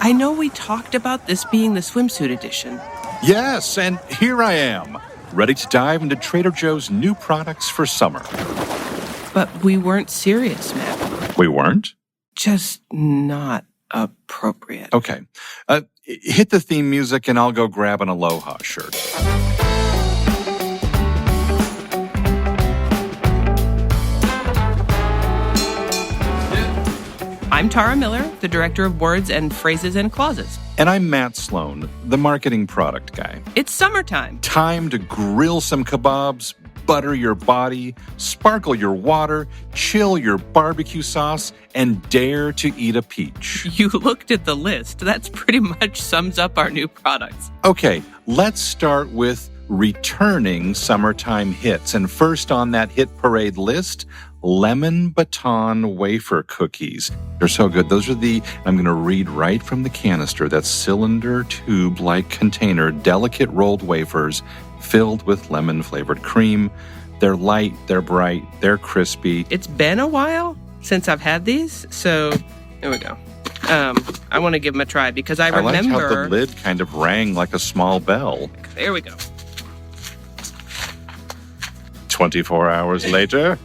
I know we talked about this being the swimsuit edition. Yes, and here I am, ready to dive into Trader Joe's new products for summer. But we weren't serious, Matt. We weren't? Just not appropriate. Okay. Hit the theme music and I'll go grab an Aloha shirt. I'm Tara Miller, the director of Words and Phrases and Clauses. And I'm Matt Sloan, the marketing product guy. It's summertime. Time to grill some kebabs, butter your body, sparkle your water, chill your barbecue sauce, and dare to eat a peach. You looked at the list. That's pretty much sums up our new products. Okay, let's start with returning summertime hits. And first on that hit parade list, lemon baton wafer cookies. They're so good. Those are I'm going to read right from the canister, that cylinder tube-like container, delicate rolled wafers filled with lemon-flavored cream. They're light, they're bright, they're crispy. It's been a while since I've had these, so here we go. I want to give them a try because I remember... I like how the lid kind of rang like a small bell. There we go. 24 hours later...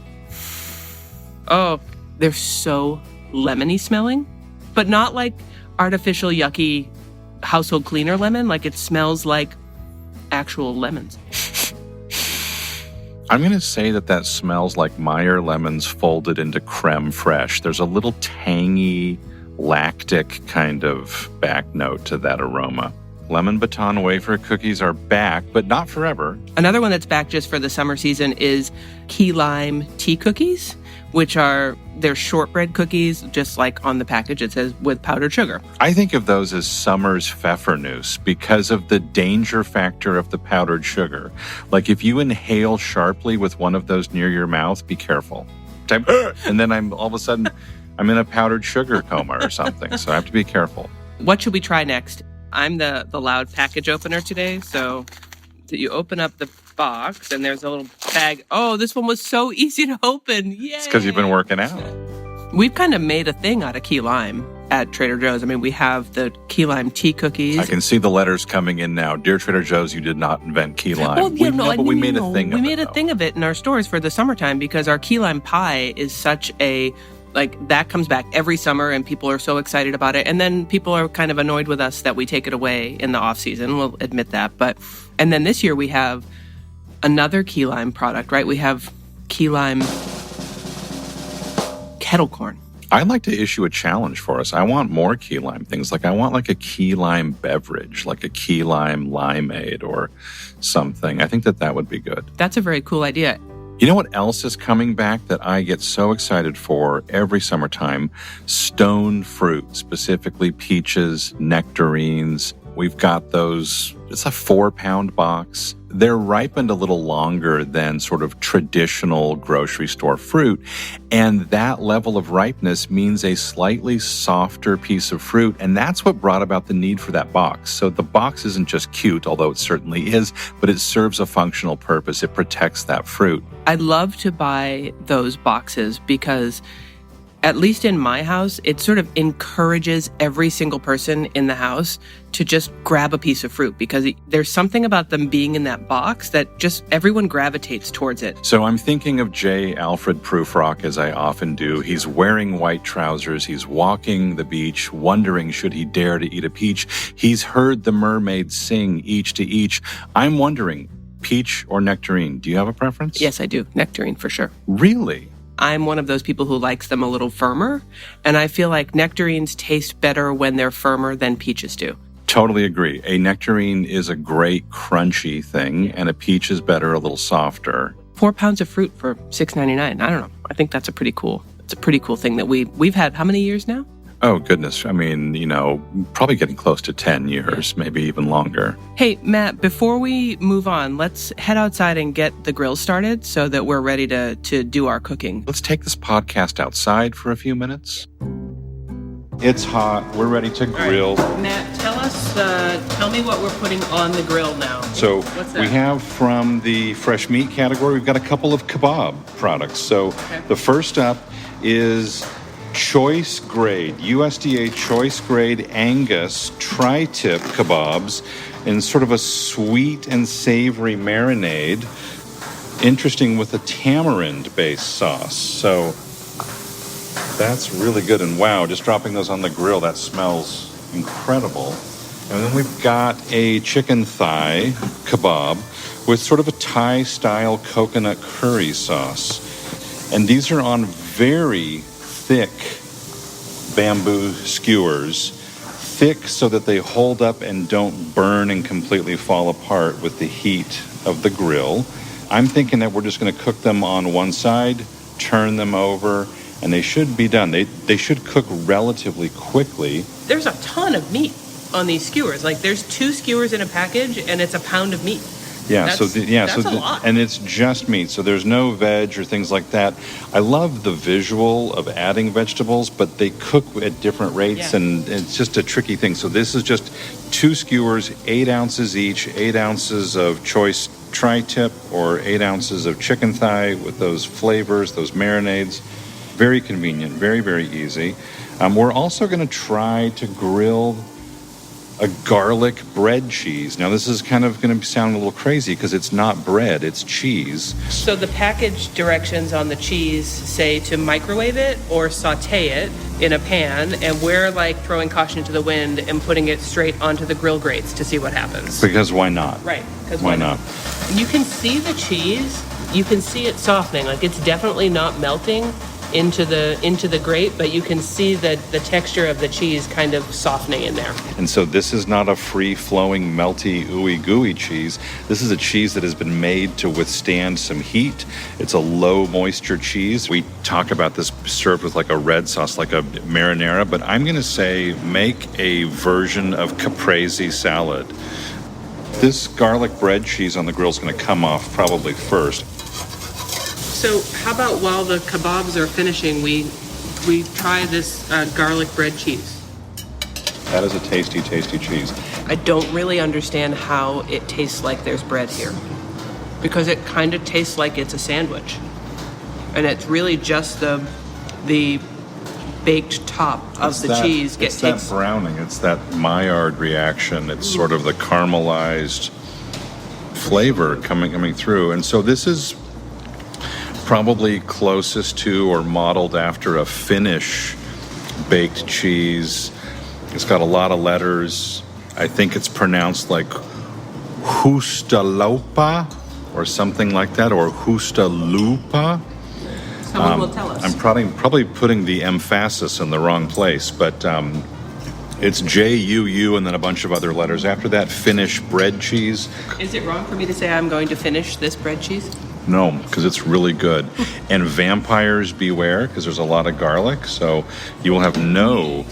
Oh, they're so lemony smelling, but not like artificial yucky household cleaner lemon. Like it smells like actual lemons. I'm going to say that smells like Meyer lemons folded into creme fraiche. There's a little tangy, lactic kind of back note to that aroma. Lemon baton wafer cookies are back, but not forever. Another one that's back just for the summer season is key lime tea cookies, which they're shortbread cookies, just like on the package it says with powdered sugar. I think of those as summer's pfeffernuss because of the danger factor of the powdered sugar. Like if you inhale sharply with one of those near your mouth, be careful. And then all of a sudden I'm in a powdered sugar coma or something, so I have to be careful. What should we try next? I'm the loud package opener today, so you open up the box and there's a little bag. Oh, this one was so easy to open. Yay! It's because you've been working out. We've kind of made a thing out of key lime at Trader Joe's. I mean, we have the key lime tea cookies. I can see the letters coming in now. Dear Trader Joe's, you did not invent key lime. Well, we made a thing of it. We made a thing of it in our stores for the summertime because our key lime pie is such a... Like, that comes back every summer, and people are so excited about it. And then people are kind of annoyed with us that we take it away in the off-season. We'll admit that. And then this year we have another key lime product, right? We have key lime kettle corn. I'd like to issue a challenge for us. I want more key lime things. Like, I want like a key lime beverage, like a key lime limeade or something. I think that would be good. That's a very cool idea. You know what else is coming back that I get so excited for every summertime? Stone fruit, specifically peaches, nectarines. We've got those. It's a 4-pound box. They're ripened a little longer than sort of traditional grocery store fruit. And that level of ripeness means a slightly softer piece of fruit. And that's what brought about the need for that box. So the box isn't just cute, although it certainly is, but it serves a functional purpose. It protects that fruit. I love to buy those boxes because, at least in my house, it sort of encourages every single person in the house to just grab a piece of fruit because there's something about them being in that box that just everyone gravitates towards it. So I'm thinking of J. Alfred Prufrock, as I often do. He's wearing white trousers. He's walking the beach, wondering should he dare to eat a peach. He's heard the mermaids sing each to each. I'm wondering, peach or nectarine? Do you have a preference? Yes, I do. Nectarine for sure. Really? I'm one of those people who likes them a little firmer, and I feel like nectarines taste better when they're firmer than peaches do. Totally agree. A nectarine is a great crunchy thing, and a peach is better, a little softer. 4 pounds of fruit for $6.99. I don't know. I think that's a pretty cool thing that we've had how many years now? Oh, goodness. I mean, probably getting close to 10 years, maybe even longer. Hey, Matt, before we move on, let's head outside and get the grill started so that we're ready to do our cooking. Let's take this podcast outside for a few minutes. It's hot. We're ready to grill. Right. Matt, tell me what we're putting on the grill now. So what's that? We have from the fresh meat category, we've got a couple of kebab products. So The first up is choice grade, USDA choice grade Angus tri-tip kebabs in sort of a sweet and savory marinade. Interesting, with a tamarind-based sauce. So that's really good. And wow, just dropping those on the grill, that smells incredible. And then we've got a chicken thigh kebab with sort of a Thai-style coconut curry sauce. And these are on very thick bamboo skewers, thick so that they hold up and don't burn and completely fall apart with the heat of the grill. I'm thinking that we're just going to cook them on one side, turn them over, and they should be done. They should cook relatively quickly. There's a ton of meat on these skewers. Like, there's 2 skewers in a package, and it's a pound of meat. Yeah, that's a lot. And it's just meat, so there's no veg or things like that. I love the visual of adding vegetables, but they cook at different rates, and it's just a tricky thing. So this is just 2 skewers, 8 ounces each, 8 ounces of choice tri-tip or 8 ounces of chicken thigh with those flavors, those marinades. Very convenient, very, very easy. We're also going to try to grill a garlic bread cheese. Now, this is kind of going to sound a little crazy because it's not bread, it's cheese. So the package directions on the cheese say to microwave it or saute it in a pan, and we're like throwing caution to the wind and putting it straight onto the grill grates to see what happens. Because why not? Right. Because why not? You can see the cheese, you can see it softening. Like, it's definitely not melting into the grate, but you can see the texture of the cheese kind of softening in there. And so this is not a free-flowing, melty, ooey gooey cheese. This is a cheese that has been made to withstand some heat. It's a low-moisture cheese. We talk about this served with like a red sauce, like a marinara, but I'm going to say make a version of caprese salad. This garlic bread cheese on the grill is going to come off probably first. So how about while the kebabs are finishing, we try this garlic bread cheese? That is a tasty, tasty cheese. I don't really understand how it tastes like there's bread here, because it kind of tastes like it's a sandwich, and it's really just the baked top of the cheese. It's that browning. It's that Maillard reaction. It's sort of the caramelized flavor coming through, and so this is probably closest to or modeled after a Finnish baked cheese. It's got a lot of letters. I think it's pronounced like hustalopa or something like that, or hustalupa. Someone will tell us. I'm probably putting the emphasis in the wrong place, but it's J-U-U and then a bunch of other letters. After that, Finnish bread cheese. Is it wrong for me to say I'm going to finish this bread cheese? No, because it's really good. And vampires beware, because there's a lot of garlic, so you will have no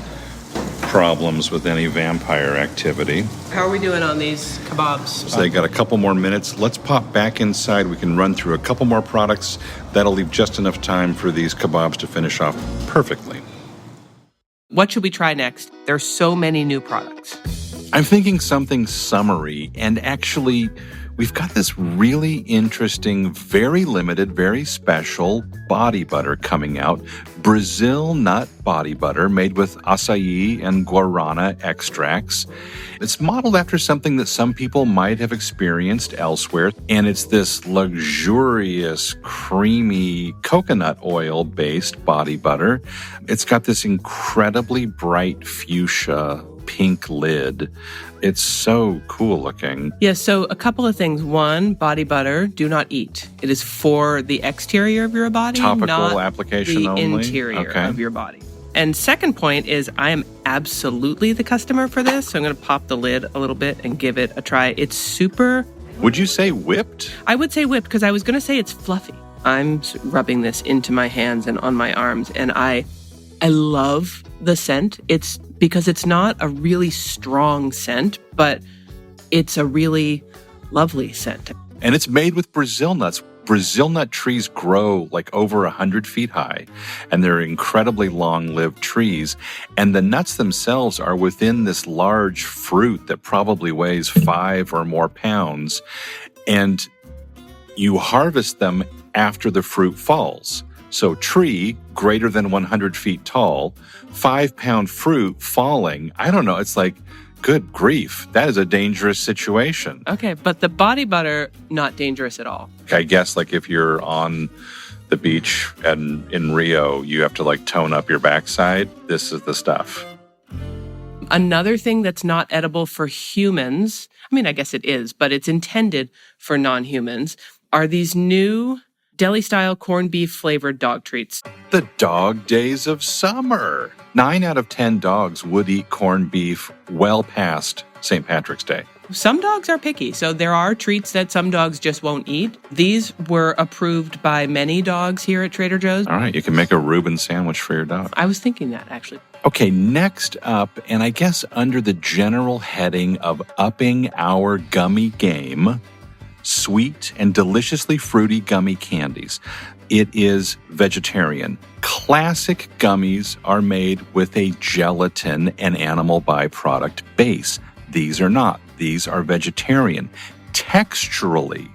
problems with any vampire activity. How are we doing on these kebabs? So they got a couple more minutes. Let's pop back inside. We can run through a couple more products. That'll leave just enough time for these kebabs to finish off perfectly. What should we try next? There's so many new products. I'm thinking something summery, and actually, we've got this really interesting, very limited, very special body butter coming out. Brazil nut body butter made with acai and guarana extracts. It's modeled after something that some people might have experienced elsewhere, and it's this luxurious, creamy coconut oil-based body butter. It's got this incredibly bright fuchsia pink lid. It's so cool looking. Yeah, so a couple of things. One, body butter, do not eat. It is for the exterior of your body, topical not application the only. Interior of your body. And second point is I am absolutely the customer for this, so I'm going to pop the lid a little bit and give it a try. It's super... Would you say whipped? I would say whipped, because I was going to say it's fluffy. I'm rubbing this into my hands and on my arms, and I love the scent. It's because it's not a really strong scent, but it's a really lovely scent. And it's made with Brazil nuts. Brazil nut trees grow like over 100 feet high, and they're incredibly long-lived trees. And the nuts themselves are within this large fruit that probably weighs 5 or more pounds. And you harvest them after the fruit falls. So tree greater than 100 feet tall, 5-pound fruit falling. I don't know. It's like, good grief. That is a dangerous situation. Okay, but the body butter, not dangerous at all. I guess like if you're on the beach and in Rio, you have to like tone up your backside. This is the stuff. Another thing that's not edible for humans, I mean, I guess it is, but it's intended for non-humans, are these new deli-style corned beef flavored dog treats. The dog days of summer. 9 out of 10 dogs would eat corned beef well past St. Patrick's Day. Some dogs are picky, so there are treats that some dogs just won't eat. These were approved by many dogs here at Trader Joe's. All right, you can make a Reuben sandwich for your dog. I was thinking that, actually. Okay, next up, and I guess under the general heading of upping our gummy game, sweet and deliciously fruity gummy candies. It is vegetarian. Classic gummies are made with a gelatin and animal byproduct base. These are not. These are vegetarian. Texturally,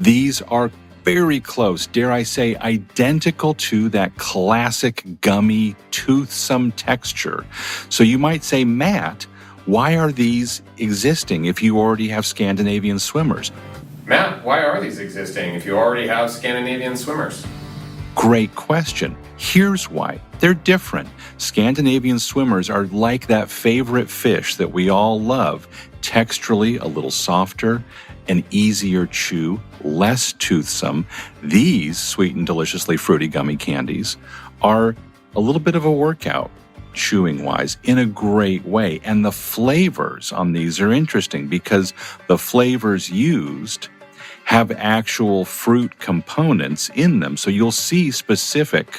these are very close, dare I say, identical to that classic gummy, toothsome texture. So you might say, Matt, why are these existing if you already have Scandinavian swimmers? Matt, why are these existing if you already have Scandinavian swimmers? Great question. Here's why. They're different. Scandinavian swimmers are like that favorite fish that we all love, texturally a little softer, an easier chew, less toothsome. These sweet and deliciously fruity gummy candies are a little bit of a workout, chewing-wise, in a great way. And the flavors on these are interesting because the flavors used have actual fruit components in them. So you'll see specific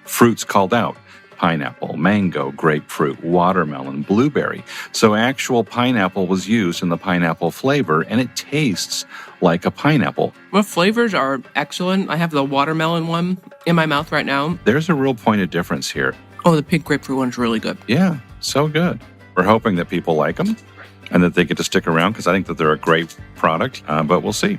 fruits called out. Pineapple, mango, grapefruit, watermelon, blueberry. So actual pineapple was used in the pineapple flavor, and it tastes like a pineapple. The flavors are excellent. I have the watermelon one in my mouth right now. There's a real point of difference here. Oh, the pink grapefruit one's really good. Yeah, so good. We're hoping that people like them and that they get to stick around because I think that they're a great product, but we'll see.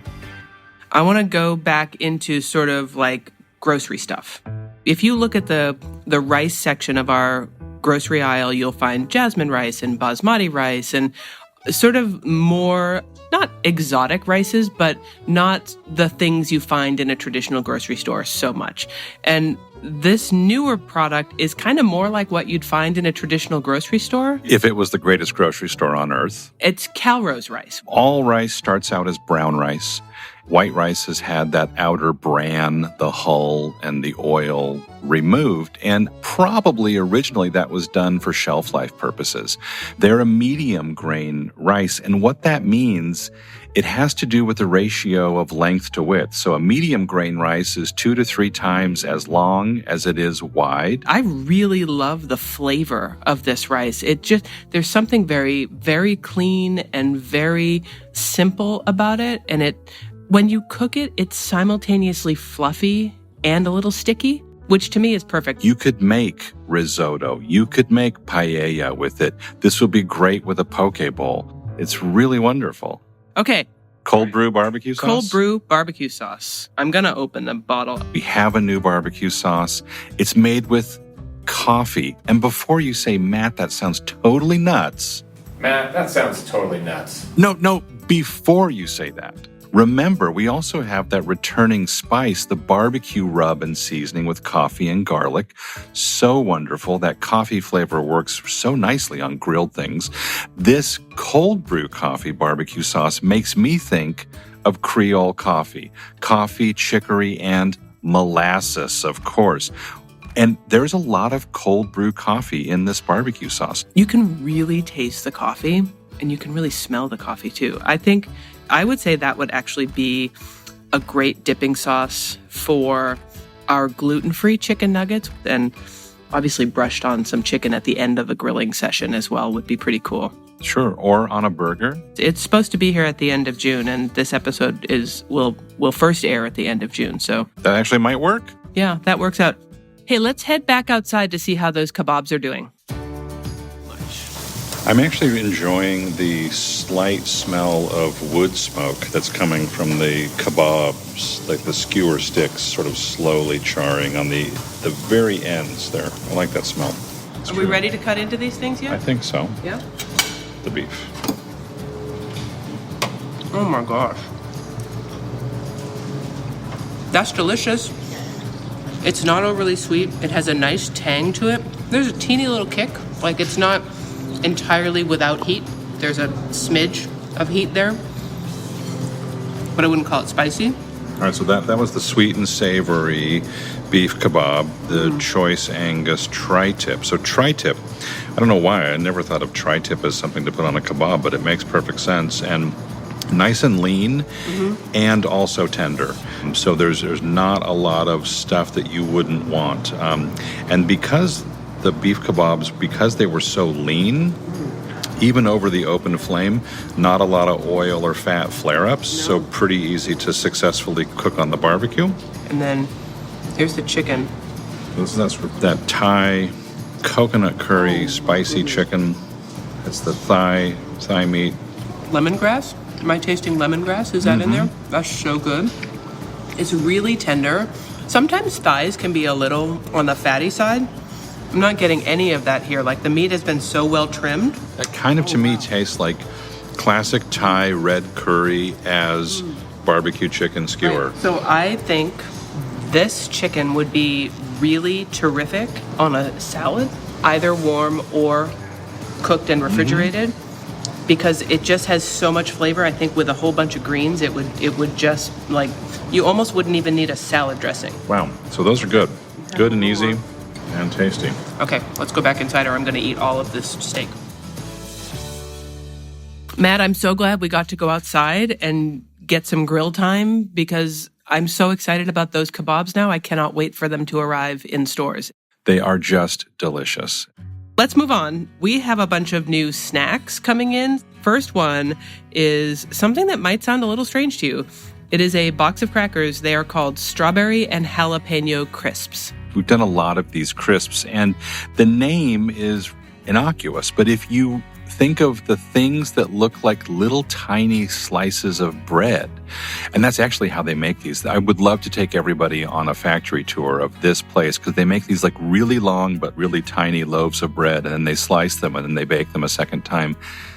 I want to go back into sort of like grocery stuff. If you look at the rice section of our grocery aisle, you'll find jasmine rice and basmati rice and sort of more, not exotic rices, but not the things you find in a traditional grocery store so much. And this newer product is kind of more like what you'd find in a traditional grocery store. If it was the greatest grocery store on earth. It's Calrose rice. All rice starts out as brown rice. White rice has had that outer bran, the hull, and the oil removed, and probably originally that was done for shelf life purposes. They're a medium grain rice, and what that means, it has to do with the ratio of length to width. So a medium grain rice is 2 to 3 times as long as it is wide. I really love the flavor of this rice. There's something very, very clean and very simple about it, and when you cook it, it's simultaneously fluffy and a little sticky, which to me is perfect. You could make risotto. You could make paella with it. This would be great with a poke bowl. It's really wonderful. Okay. Cold brew barbecue sauce? Cold brew barbecue sauce. I'm going to open the bottle. We have a new barbecue sauce. It's made with coffee. And before you say, Matt, that sounds totally nuts. Matt, that sounds totally nuts. No, before you say that. Remember, we also have that returning spice, the barbecue rub and seasoning with coffee and garlic. So wonderful. That coffee flavor works so nicely on grilled things. This cold brew coffee barbecue sauce makes me think of Creole coffee, chicory, and molasses, of course. And there's a lot of cold brew coffee in this barbecue sauce. You can really taste the coffee, and you can really smell the coffee too. I would say that would actually be a great dipping sauce for our gluten-free chicken nuggets, and obviously brushed on some chicken at the end of a grilling session as well would be pretty cool. Sure, or on a burger. It's supposed to be here at the end of June, and this episode will first air at the end of June, so that actually might work. Yeah, that works out. Hey, let's head back outside to see how those kebabs are doing. I'm actually enjoying the slight smell of wood smoke that's coming from the kebabs, like the skewer sticks sort of slowly charring on the very ends there. I like that smell. Are we ready to cut into these things yet? I think so. Yeah? The beef. Oh my gosh. That's delicious. It's not overly sweet. It has a nice tang to it. There's a teeny little kick. Like, it's not entirely without heat. There's a smidge of heat there. But I wouldn't call it spicy. All right, so that was the sweet and savory beef kebab, the choice Angus tri-tip. So tri-tip, I don't know why, I never thought of tri-tip as something to put on a kebab, but it makes perfect sense. And nice and lean and also tender. So there's not a lot of stuff that you wouldn't want. And because the beef kebabs, because they were so lean, even over the open flame, not a lot of oil or fat flare-ups, so pretty easy to successfully cook on the barbecue. And then here's the chicken. That's that Thai coconut curry spicy chicken. It's the thigh meat. Lemongrass. Am I tasting lemongrass? Is that in there? That's so good. It's really tender. Sometimes thighs can be a little on the fatty side. I'm not getting any of that here. Like, the meat has been so well trimmed. That kind of, to me, tastes like classic Thai red curry as barbecue chicken skewer. Right. So I think this chicken would be really terrific on a salad, either warm or cooked and refrigerated, because it just has so much flavor. I think with a whole bunch of greens, it would just, like, you almost wouldn't even need a salad dressing. Wow. So those are good. Good and easy and tasty. Okay, let's go back inside or I'm going to eat all of this steak. Matt, I'm so glad we got to go outside and get some grill time because I'm so excited about those kebabs now. I cannot wait for them to arrive in stores. They are just delicious. Let's move on. We have a bunch of new snacks coming in. First one is something that might sound a little strange to you. It is a box of crackers. They are called strawberry and jalapeno crisps. We've done a lot of these crisps, and the name is innocuous. But if you think of the things that look like little tiny slices of bread, and that's actually how they make these. I would love to take everybody on a factory tour of this place because they make these like really long but really tiny loaves of bread, and then they slice them and then they bake them a second time.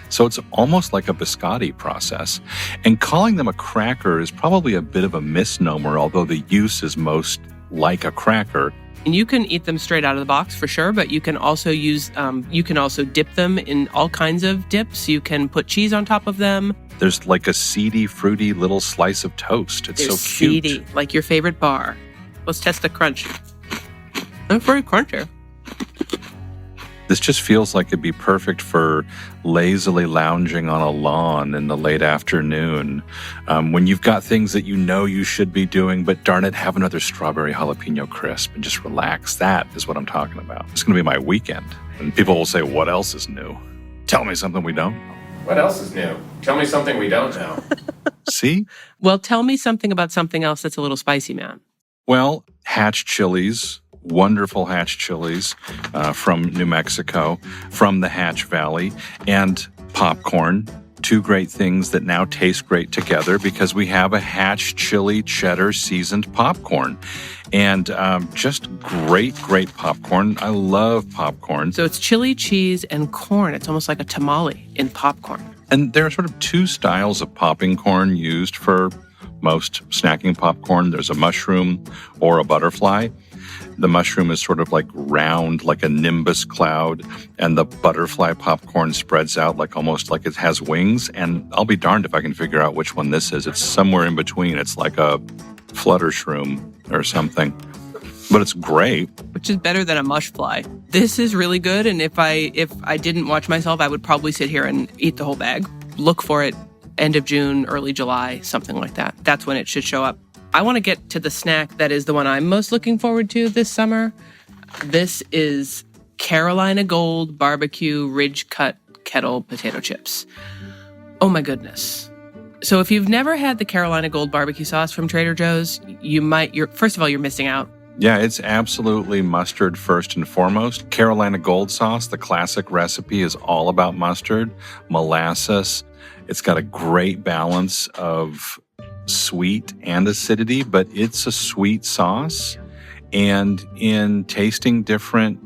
So it's almost like a biscotti process. And calling them a cracker is probably a bit of a misnomer, although the use is most like a cracker. And you can eat them straight out of the box for sure, but you can also dip them in all kinds of dips. You can put cheese on top of them. There's like a seedy, fruity little slice of toast. It's They're so cute. Seedy, like your favorite bar. Let's test the crunch. They're very crunchy. This just feels like it'd be perfect for lazily lounging on a lawn in the late afternoon when you've got things that you know you should be doing, but darn it, have another strawberry jalapeno crisp and just relax. That is what I'm talking about. It's going to be my weekend. And people will say, what else is new? Tell me something we don't know. What else is new? Tell me something we don't know. See? Well, tell me something about something else that's a little spicy, man. Well, Hatch chilies. Wonderful Hatch chilies from New Mexico, from the Hatch Valley, and popcorn. Two great things that now taste great together because we have a Hatch chili cheddar seasoned popcorn. And just great popcorn. I love popcorn. So it's chili, cheese, and corn. It's almost like a tamale in popcorn. And there are sort of two styles of popping corn used for most snacking popcorn. There's a mushroom or a butterfly. The mushroom is sort of like round, like a nimbus cloud, and the butterfly popcorn spreads out like almost like it has wings. And I'll be darned if I can figure out which one this is. It's somewhere in between. It's like a flutter shroom or something. But it's great. Which is better than a mush fly. This is really good, and if I didn't watch myself, I would probably sit here and eat the whole bag. Look for it end of June, early July, something like that. That's when it should show up. I want to get to the snack that is the one I'm most looking forward to this summer. This is Carolina Gold barbecue ridge cut kettle potato chips. Oh my goodness. So if you've never had the Carolina Gold barbecue sauce from Trader Joe's, first of all, you're missing out. Yeah, it's absolutely mustard first and foremost. Carolina Gold Sauce, the classic recipe, is all about mustard, molasses. It's got a great balance of sweet and acidity, but it's a sweet sauce. And in tasting different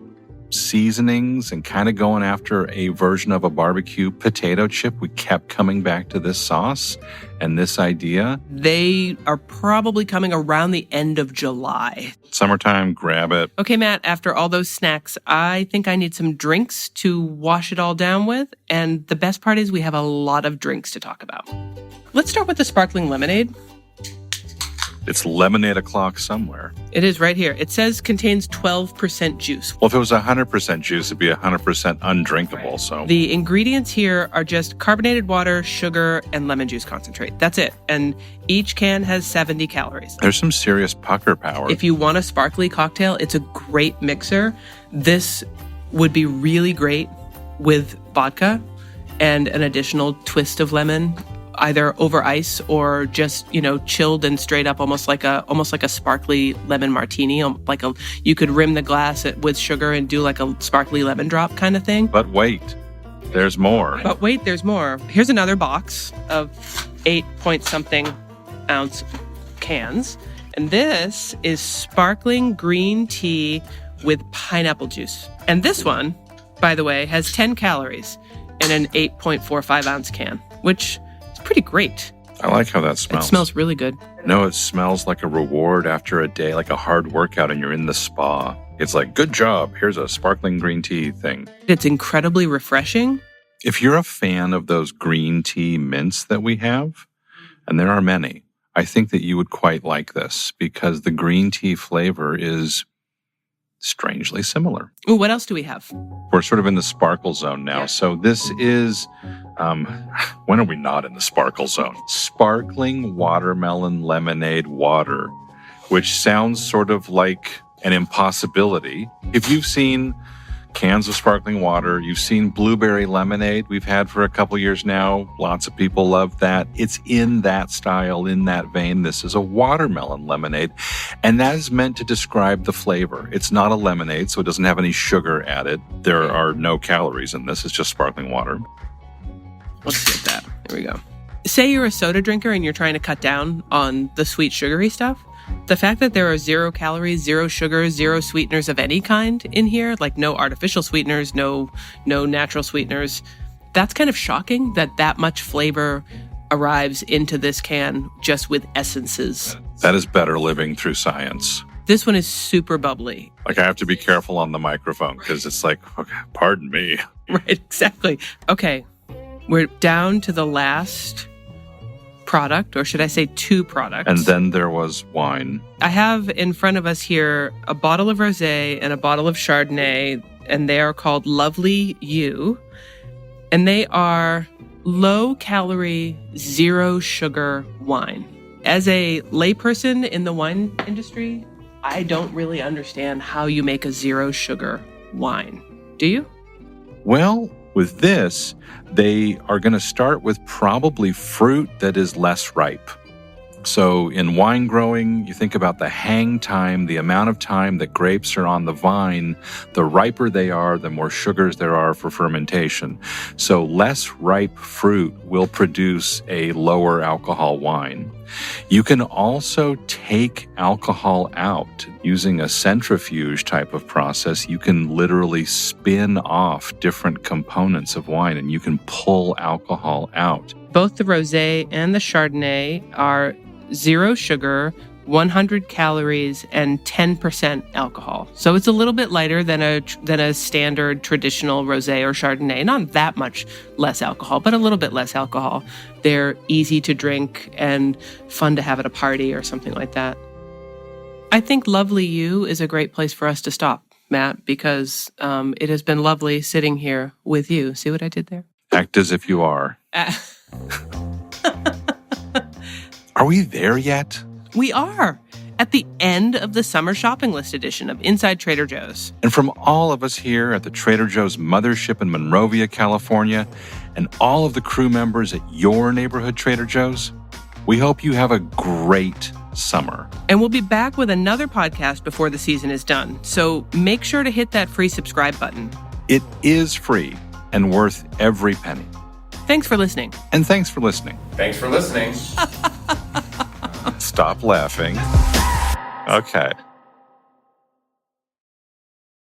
seasonings and kind of going after a version of a barbecue potato chip, we kept coming back to this sauce and this idea. They are probably coming around the end of July. Summertime, grab it. Okay, Matt, after all those snacks, I think I need some drinks to wash it all down with. And the best part is we have a lot of drinks to talk about. Let's start with the sparkling lemonade. It's lemonade o'clock somewhere. It is right here. It says contains 12% juice. Well, if it was 100% juice, it'd be 100% undrinkable. So The ingredients here are just carbonated water, sugar, and lemon juice concentrate. That's it. And each can has 70 calories. there's some serious pucker power. If you want a sparkly cocktail, it's a great mixer. This would be really great with vodka and an additional twist of lemon, either over ice or just, chilled and straight up, almost like a sparkly lemon martini. You could rim the glass with sugar and do like a sparkly lemon drop kind of thing. But wait, there's more. But wait, there's more. Here's another box of 8-point-something ounce cans. And this is sparkling green tea with pineapple juice. And this one, by the way, has 10 calories in an 8.45 ounce can, which is pretty great. I like how that smells. It smells really good. No, it smells like a reward after a day, like a hard workout and you're in the spa. It's like, good job. Here's a sparkling green tea thing. It's incredibly refreshing. If you're a fan of those green tea mints that we have, and there are many, I think that you would quite like this because the green tea flavor is strangely similar. Ooh, what else do we have? We're sort of in the sparkle zone now. Yeah. So this is, when are we not in the sparkle zone? Sparkling watermelon lemonade water, which sounds sort of like an impossibility. If you've seen cans of sparkling water, you've seen blueberry lemonade we've had for a couple years now. Lots of people love that. It's in that style, in that vein. This is a watermelon lemonade, and that is meant to describe the flavor. It's not a lemonade, so it doesn't have any sugar added. There are no calories in this. It's just sparkling water. Let's get that. There we go. Say you're a soda drinker and you're trying to cut down on the sweet, sugary stuff. The fact that there are 0 calories, 0 sugars, 0 sweeteners of any kind in here, like no artificial sweeteners, no natural sweeteners, that's kind of shocking that much flavor arrives into this can just with essences. That is better living through science. This one is super bubbly. Like, I have to be careful on the microphone because it's like, okay, pardon me. Right, exactly. Okay, we're down to the last product, or should I say 2 products. And then there was wine. I have in front of us here a bottle of rosé and a bottle of Chardonnay, and they are called Lovely You. And they are low-calorie, 0-sugar wine. As a layperson in the wine industry, I don't really understand how you make a 0-sugar wine. Do you? Well, with this, they are going to start with probably fruit that is less ripe. So in wine growing, you think about the hang time, the amount of time that grapes are on the vine. The riper they are, the more sugars there are for fermentation. So less ripe fruit will produce a lower alcohol wine. You can also take alcohol out using a centrifuge type of process. You can literally spin off different components of wine and you can pull alcohol out. Both the rosé and the Chardonnay are 0 sugar, 100 calories, and 10% alcohol. So it's a little bit lighter than a standard traditional rosé or Chardonnay. Not that much less alcohol, but a little bit less alcohol. They're easy to drink and fun to have at a party or something like that. I think Lovely You is a great place for us to stop, Matt, because it has been lovely sitting here with you. See what I did there? Act as if you are. Are we there yet? We are at the end of the summer shopping list edition of Inside Trader Joe's. And from all of us here at the Trader Joe's mothership in Monrovia, California, and all of the crew members at your neighborhood Trader Joe's, we hope you have a great summer. And we'll be back with another podcast before the season is done. So make sure to hit that free subscribe button. It is free and worth every penny. Thanks for listening. And thanks for listening. Thanks for listening. Stop laughing. Okay.